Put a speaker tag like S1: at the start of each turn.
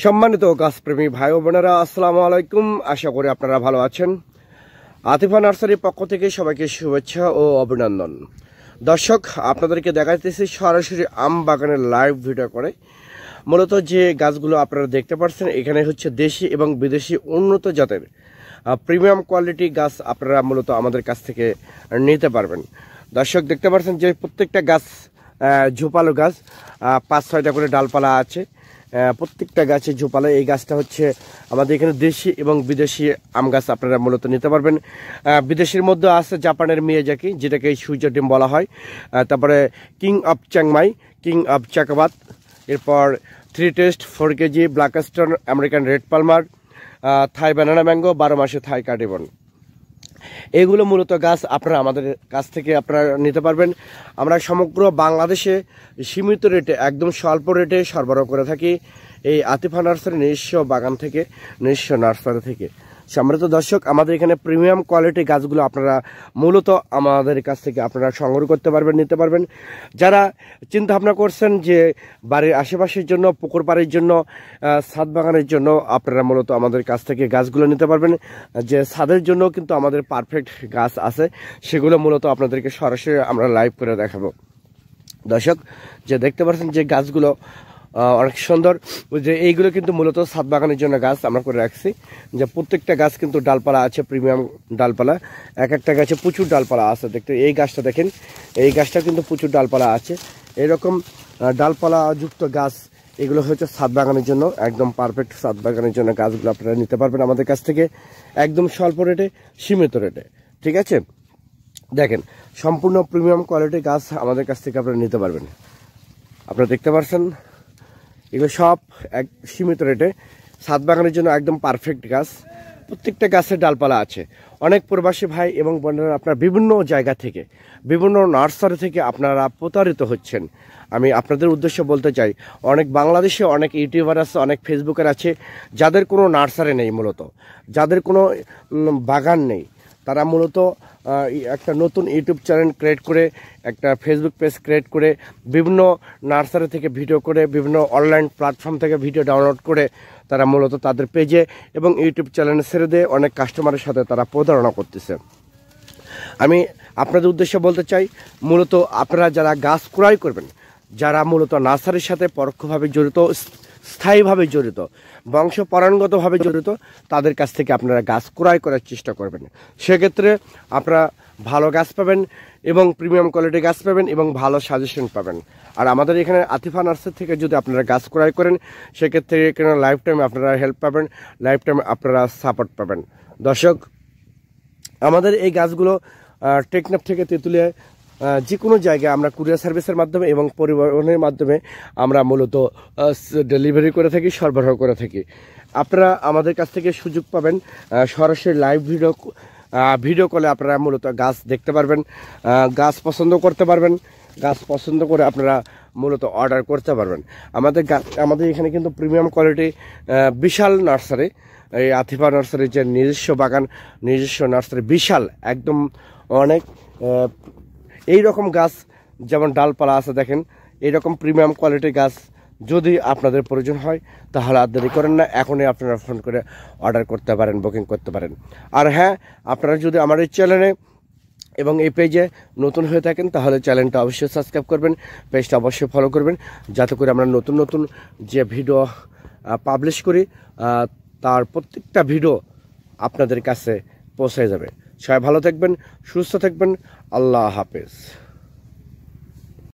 S1: সম্মানিত গাছপ্রেমী ভাই ও বোনেরা, আসসালামু আলাইকুম। আশা করি আপনারা ভালো আছেন। আতিফা নার্সারির পক্ষ থেকে সবাইকে শুভেচ্ছা ও অভিনন্দন। দর্শক, আপনাদেরকে দেখাইতেছি সরাসরি আম বাগানের লাইভ ভিডিও করে। মূলত যে গাছগুলো আপনারা দেখতে পাচ্ছেন, এখানে হচ্ছে দেশি এবং বিদেশি উন্নত জাতের প্রিমিয়াম কোয়ালিটি গাছ আপনারা মূলত আমাদের কাছ থেকে নিতে পারবেন। দর্শক, দেখতে পাচ্ছেন যে প্রত্যেকটা গাছ ঝোপালো গাছ, 5-6টা করে ডালপালা আছে। প্রত্যেকটা গাছে ঝোপালো। এই গাছটা হচ্ছে আমাদের এখানে দেশি এবং বিদেশি আম গাছ আপনারা মূলত নিতে পারবেন। বিদেশির মধ্যে আছে জাপানের মিয়াজাকি, যেটাকে সূর্য ডিম বলা হয়। তারপরে king of Chiangmai, king of চাকাবাত, এরপর 3 test, 4 KG, black stone, American red palmer, Thai banana mango, 12 মাসে থাই কার্ডিবন। এগুলো মূলত গাছ আপনারা আমাদের কাছ থেকে আপনারা নিতে পারবেন। আমরা সমগ্র বাংলাদেশে সীমিত রেটে, একদম স্বল্প রেটে সরবরাহ করে থাকি এই আতিফা নার্সারি নিজস্ব বাগান থেকে, নিজস্ব নার্সারি থেকে। সম্মানিত দর্শক, আমাদের এখানে প্রিমিয়াম কোয়ালিটি গাছগুলো আপনারা মূলত আমাদের কাছ থেকে আপনারা সংগ্রহ করতে পারবেন, নিতে পারবেন। যারা চিন্তা ভাবনা করছেন যে বাড়ির আশেপাশের জন্য, পুকুর পাড়ের জন্য, ছাদ বাগানের জন্য, আপনারা মূলত আমাদের কাছ থেকে গাছগুলো নিতে পারবেন। যে ছাদের জন্য কিন্তু আমাদের পারফেক্ট গাছ আছে, সেগুলো মূলত আপনাদেরকে সরাসরি আমরা লাইভ করে দেখাবো। দর্শক, যে দেখতে পাচ্ছেন যে গাছগুলো অনেক সুন্দর, যে এইগুলো কিন্তু মূলত ছাদ বাগানের জন্য গাছ আমরা করে রাখছি। যে প্রত্যেকটা গাছ কিন্তু ডালপালা আছে, প্রিমিয়াম ডালপালা। এক একটা গাছে প্রচুর ডালপালা আছে। দেখতে এই গাছটা দেখেন, এই গাছটা কিন্তু প্রচুর ডালপালা আছে। এরকম ডালপালা যুক্ত গাছ এগুলো হচ্ছে ছাদ বাগানের জন্য একদম পারফেক্ট। ছাদ বাগানের জন্য গাছগুলো আপনারা নিতে পারবেন আমাদের কাছ থেকে একদম স্বল্প রেটে, সীমিত রেটে। ঠিক আছে, দেখেন সম্পূর্ণ প্রিমিয়াম কোয়ালিটির গাছ আমাদের কাছ থেকে আপনারা নিতে পারবেন। আপনারা দেখতে পাচ্ছেন এগুলো সব এক সীমিত রেটে, ছাদ বাগানের জন্য একদম পারফেক্ট গাছ। প্রত্যেকটা গাছের ডালপালা আছে। অনেক প্রবাসী ভাই এবং বোনেরা আপনারা বিভিন্ন জায়গা থেকে, বিভিন্ন নার্সারি থেকে আপনারা প্রতারিত হচ্ছেন। আমি আপনাদের উদ্দেশ্যে বলতে চাই, অনেক বাংলাদেশে অনেক ইউটিউবার আছে, অনেক ফেসবুকার আছে, যাদের কোনো নার্সারি নেই, মূলত যাদের কোনো বাগান নেই, তারা মূলত একটা নতুন ইউটিউব চ্যানেল ক্রিয়েট করে, একটা ফেসবুক পেজ ক্রিয়েট করে, বিভিন্ন নার্সারি থেকে ভিডিও করে, বিভিন্ন অনলাইন প্ল্যাটফর্ম থেকে ভিডিও ডাউনলোড করে তারা মূলত তাদের পেজে এবং ইউটিউব চ্যানেলে ছেড়ে দিয়ে অনেক কাস্টমারের সাথে তারা প্রতারণা করতেছে। আমি আপনাদের উদ্দেশ্যে বলতে চাই, মূলত আপনারা যারা গাছ ক্রয় করবেন, যারা মূলত নার্সারির সাথে পরোক্ষভাবে জড়িত, স্থায়ীভাবে জড়িত, বংশ পরাণগতভাবে জড়িত, তাদের কাছ থেকে আপনারা গাছ ক্রয় করার চেষ্টা করবেন। সেক্ষেত্রে আপনারা ভালো গাছ পাবেন এবং প্রিমিয়াম কোয়ালিটি গাছ পাবেন এবং ভালো সাজেশন পাবেন। আর আমাদের এখানে আতিফা নার্সারি থেকে যদি আপনারা গাছ ক্রয় করেন, সেক্ষেত্রে এখানে লাইফ টাইম আপনারা হেল্প পাবেন, লাইফ টাইম আপনারা সাপোর্ট পাবেন। দর্শক, আমাদের এই গাছগুলো টেকনাফ থেকে তেঁতুলিয়া যে কোনো জায়গায় আমরা কুরিয়ার সার্ভিসের মাধ্যমে এবং পরিবহনের মাধ্যমে আমরা মূলত ডেলিভারি করে থাকি, সরবরাহ করে থাকি। আপনারা আমাদের কাছ থেকে সুযোগ পাবেন সরাসরি লাইভ ভিডিও কলে আপনারা মূলত গাছ দেখতে পারবেন, গাছ পছন্দ করতে পারবেন, গাছ পছন্দ করে আপনারা মূলত অর্ডার করতে পারবেন। আমাদের এখানে কিন্তু প্রিমিয়াম কোয়ালিটি বিশাল নার্সারি, এই আতিফা নার্সারির যে নিজস্ব বাগান, নিজস্ব নার্সারি বিশাল, একদম অনেক এই রকম গাছ যেমন ডালপালা আছে, দেখেন এইরকম প্রিমিয়াম কোয়ালিটির গাছ যদি আপনাদের প্রয়োজন হয়, তাহলে আর দেরি করেন না, এখনই আপনারা ফোন করে অর্ডার করতে পারেন, বুকিং করতে পারেন। আর হ্যাঁ, আপনারা যদি আমার এই চ্যানেলে এবং এই পেজে নতুন হয়ে থাকেন, তাহলে চ্যানেলটা অবশ্যই সাবস্ক্রাইব করবেন, পেজটা অবশ্যই ফলো করবেন, যাতে করে আমরা নতুন নতুন যে ভিডিও পাবলিশ করি তার প্রত্যেকটা ভিডিও আপনাদের কাছে পৌঁছে যাবে। সবাই ভালো থাকবেন, সুস্থ থাকবেন। আল্লাহ হাফেজ।